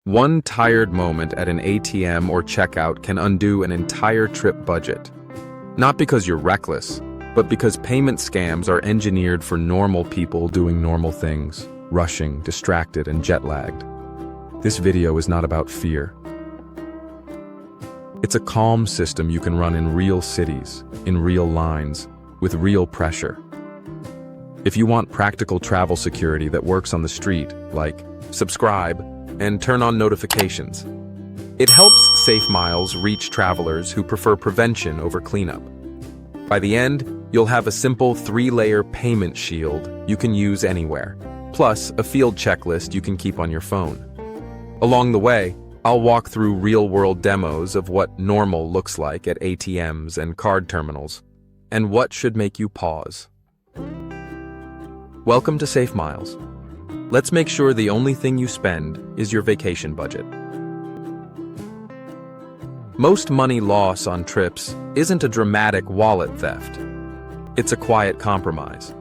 One tired moment at an ATM or checkout can undo an entire trip budget. Not because you're reckless, but because payment scams are engineered for normal people doing normal things, rushing, distracted, and jet-lagged. This video is not about fear. It's a calm system you can run in real cities, in real lines, with real pressure. If you want practical travel security that works on the street, like subscribe and turn on notifications. It helps Safe Miles reach travelers who prefer prevention over cleanup. By the end, you'll have a simple 3-layer payment shield you can use anywhere, plus a field checklist you can keep on your phone. Along the way, I'll walk through real-world demos of what normal looks like at ATMs and card terminals, and what should make you pause. Welcome to Safe Miles. Let's make sure the only thing you spend is your vacation budget. Most money loss on trips isn't a dramatic wallet theft. It's a quiet compromise.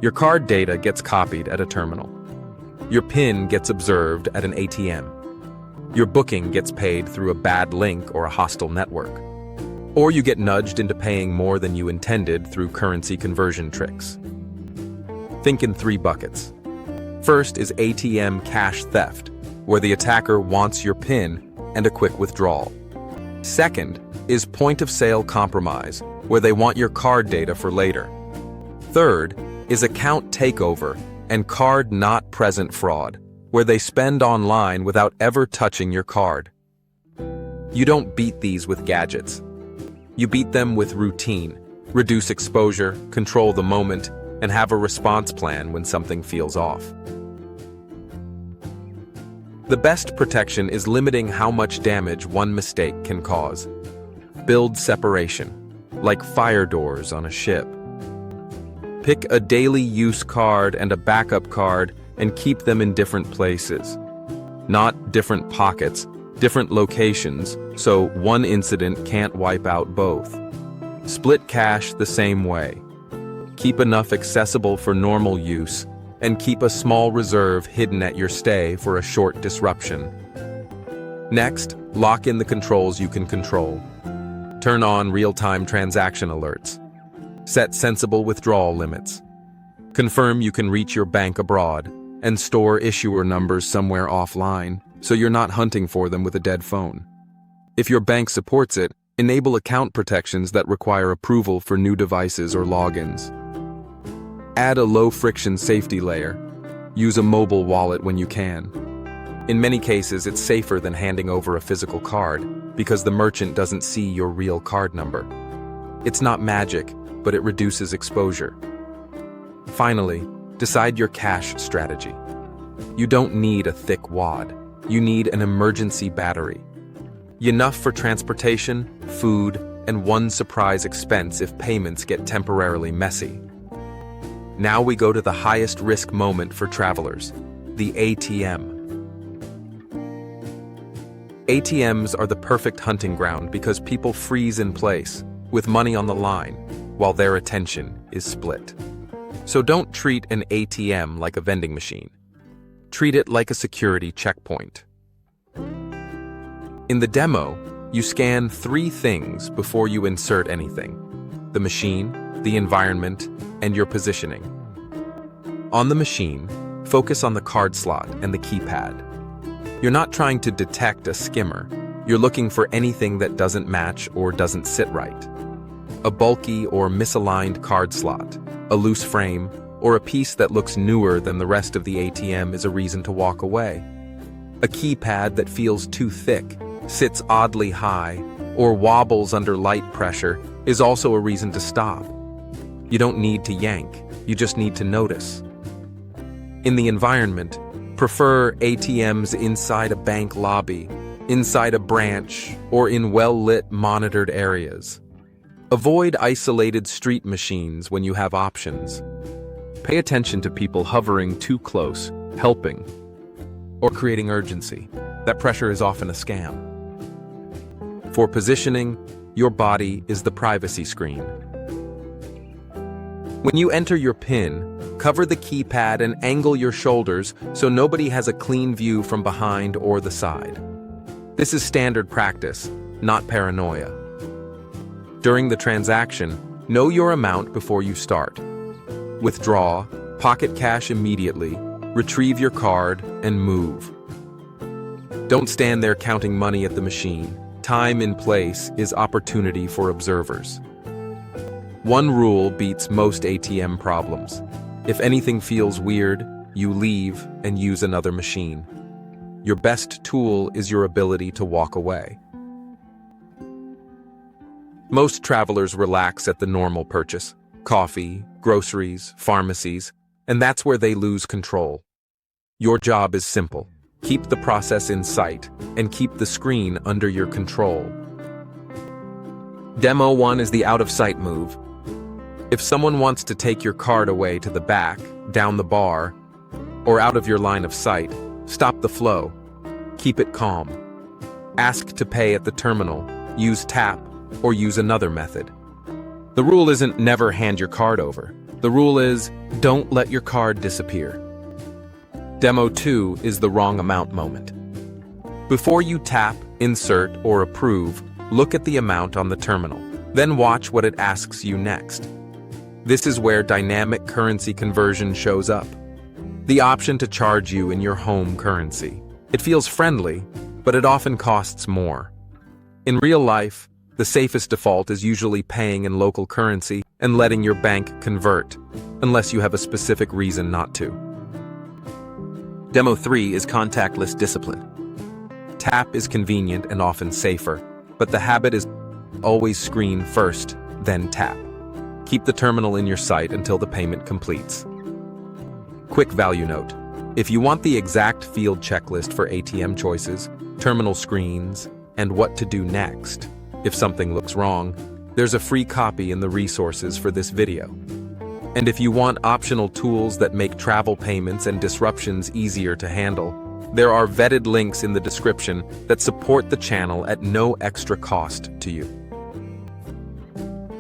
Your card data gets copied at a terminal. Your PIN gets observed at an ATM. Your booking gets paid through a bad link or a hostile network. Or you get nudged into paying more than you intended through currency conversion tricks. Think in 3 buckets. First is ATM cash theft, where the attacker wants your PIN and a quick withdrawal. Second is point-of-sale compromise, where they want your card data for later. Third is account takeover and card not present fraud, where they spend online without ever touching your card. You don't beat these with gadgets. You beat them with routine. Reduce exposure, control the moment, and have a response plan when something feels off. The best protection is limiting how much damage one mistake can cause. Build separation, like fire doors on a ship. Pick a daily use card and a backup card and keep them in different places. Not different pockets, different locations, so one incident can't wipe out both. Split cash the same way. Keep enough accessible for normal use, and keep a small reserve hidden at your stay for a short disruption. Next, lock in the controls you can control. Turn on real-time transaction alerts. Set sensible withdrawal limits. Confirm you can reach your bank abroad, and store issuer numbers somewhere offline, so you're not hunting for them with a dead phone. If your bank supports it, enable account protections that require approval for new devices or logins. Add a low-friction safety layer. Use a mobile wallet when you can. In many cases, it's safer than handing over a physical card because the merchant doesn't see your real card number. It's not magic, but it reduces exposure. Finally, decide your cash strategy. You don't need a thick wad. You need an emergency battery. Enough for transportation, food, and one surprise expense if payments get temporarily messy. Now we go to the highest risk moment for travelers, the ATM. ATMs are the perfect hunting ground because people freeze in place, with money on the line, while their attention is split. So don't treat an ATM like a vending machine. Treat it like a security checkpoint. In the demo, you scan 3 things before you insert anything: the machine, the environment, and your positioning. On the machine, focus on the card slot and the keypad. You're not trying to detect a skimmer. You're looking for anything that doesn't match or doesn't sit right. A bulky or misaligned card slot, a loose frame, or a piece that looks newer than the rest of the ATM is a reason to walk away. A keypad that feels too thick, sits oddly high, or wobbles under light pressure is also a reason to stop. You don't need to yank, you just need to notice. In the environment, prefer ATMs inside a bank lobby, inside a branch, or in well-lit, monitored areas. Avoid isolated street machines when you have options. Pay attention to people hovering too close, helping, or creating urgency. That pressure is often a scam. For positioning, your body is the privacy screen. When you enter your PIN, Cover the keypad and angle your shoulders so nobody has a clean view from behind or the side. This is standard practice, not paranoia. During the transaction, know your amount before you start. Withdraw, pocket cash immediately, retrieve your card, and move. Don't stand there counting money at the machine. Time in place is opportunity for observers. One rule beats most ATM problems. If anything feels weird, you leave and use another machine. Your best tool is your ability to walk away. Most travelers relax at the normal purchase: coffee, groceries, pharmacies, and that's where they lose control. Your job is simple. Keep the process in sight and keep the screen under your control. Demo 1 is the out-of-sight move. If someone wants to take your card away to the back, down the bar, or out of your line of sight, stop the flow. Keep it calm. Ask to pay at the terminal, use tap, or use another method. The rule isn't never hand your card over. The rule is don't let your card disappear. Demo 2 is the wrong amount moment. Before you tap, insert, or approve, look at the amount on the terminal. Then watch what it asks you next. This is where dynamic currency conversion shows up. The option to charge you in your home currency. It feels friendly, but it often costs more. In real life, the safest default is usually paying in local currency and letting your bank convert, unless you have a specific reason not to. Demo 3 is contactless discipline. Tap is convenient and often safer, but the habit is always screen first, then tap. Keep the terminal in your sight until the payment completes. Quick value note: if you want the exact field checklist for ATM choices, terminal screens, and what to do next if something looks wrong, there's a free copy in the resources for this video. And if you want optional tools that make travel payments and disruptions easier to handle, there are vetted links in the description that support the channel at no extra cost to you.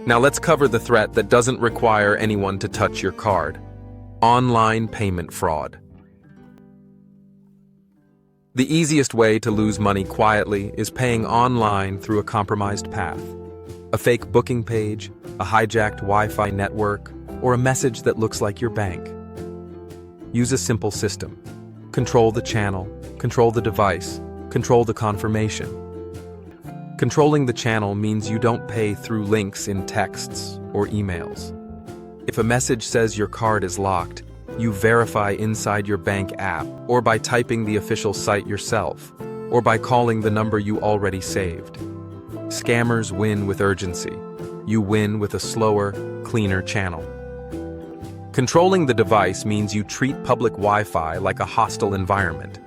Now let's cover the threat that doesn't require anyone to touch your card: online payment fraud. The easiest way to lose money quietly is paying online through a compromised path. A fake booking page, a hijacked Wi-Fi network, or a message that looks like your bank. Use a simple system. Control the channel, control the device, control the confirmation. Controlling the channel means you don't pay through links in texts or emails. If a message says your card is locked, you verify inside your bank app, or by typing the official site yourself, or by calling the number you already saved. Scammers win with urgency. You win with a slower, cleaner channel. Controlling the device means you treat public Wi-Fi like a hostile environment.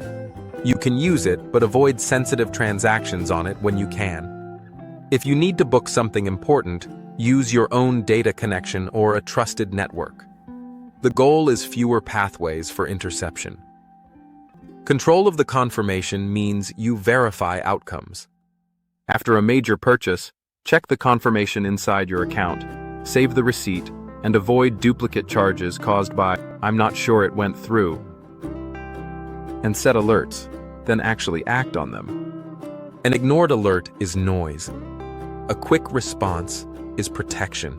You can use it, but avoid sensitive transactions on it when you can. If you need to book something important, use your own data connection or a trusted network. The goal is fewer pathways for interception. Control of the confirmation means you verify outcomes. After a major purchase, check the confirmation inside your account, save the receipt, and avoid duplicate charges caused by "I'm not sure it went through." And set alerts, then actually act on them. An ignored alert is noise. A quick response is protection.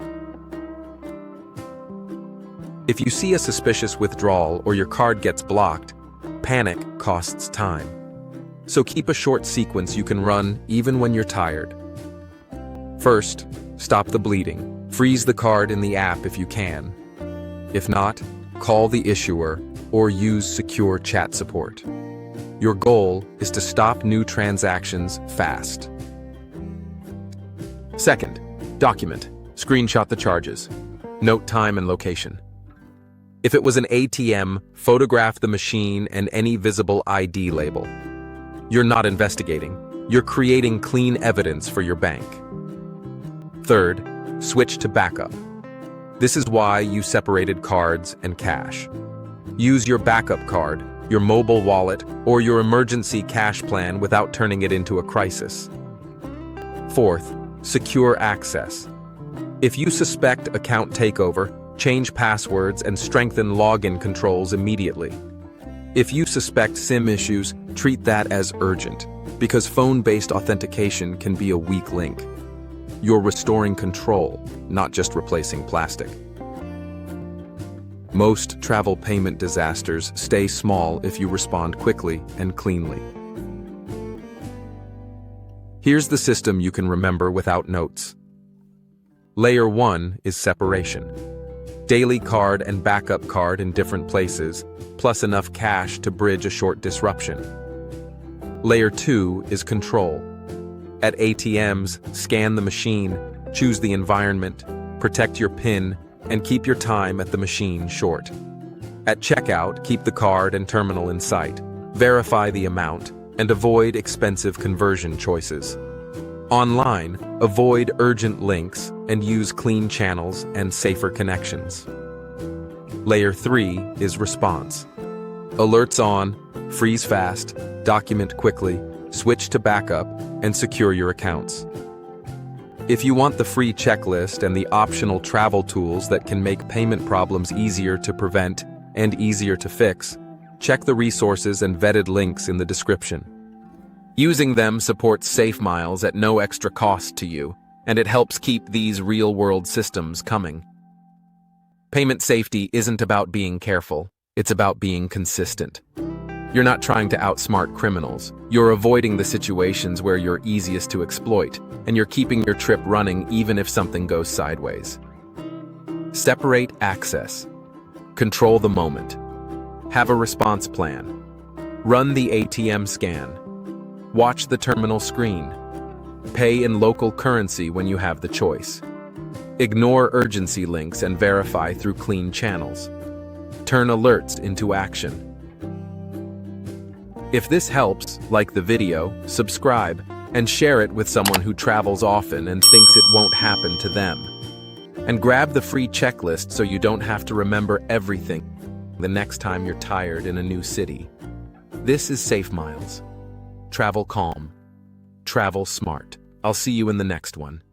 If you see a suspicious withdrawal or your card gets blocked, panic costs time. So keep a short sequence you can run even when you're tired. First, stop the bleeding. Freeze the card in the app if you can. If not, call the issuer or use secure chat support. Your goal is to stop new transactions fast. Second, document. Screenshot the charges. Note time and location. If it was an ATM, photograph the machine and any visible ID label. You're not investigating. You're creating clean evidence for your bank. Third, switch to backup. This is why you separated cards and cash. Use your backup card, your mobile wallet, or your emergency cash plan without turning it into a crisis. Fourth, secure access. If you suspect account takeover, Change passwords and strengthen login controls immediately. If you suspect SIM issues, treat that as urgent, because phone-based authentication can be a weak link. You're restoring control, not just replacing plastic. Most travel payment disasters stay small if you respond quickly and cleanly. Here's the system you can remember without notes. Layer 1 is separation. Daily card and backup card in different places, plus enough cash to bridge a short disruption. Layer 2 is control. At ATMs, scan the machine, choose the environment, protect your PIN, and keep your time at the machine short. At checkout, keep the card and terminal in sight, verify the amount, and avoid expensive conversion choices. Online, avoid urgent links and use clean channels and safer connections. Layer 3 is response. Alerts on, freeze fast, document quickly, switch to backup, and secure your accounts. If you want the free checklist and the optional travel tools that can make payment problems easier to prevent and easier to fix, check the resources and vetted links in the description. Using them supports Safe Miles at no extra cost to you, and it helps keep these real-world systems coming. Payment safety isn't about being careful, it's about being consistent. You're not trying to outsmart criminals, you're avoiding the situations where you're easiest to exploit, and you're keeping your trip running even if something goes sideways. Separate access. Control the moment. Have a response plan. Run the ATM scan. Watch the terminal screen. Pay in local currency when you have the choice. Ignore urgency links and verify through clean channels. Turn alerts into action. If this helps, like the video, subscribe, and share it with someone who travels often and thinks it won't happen to them. And grab the free checklist so you don't have to remember everything the next time you're tired in a new city. This is Safe Miles. Travel calm. Travel smart. I'll see you in the next one.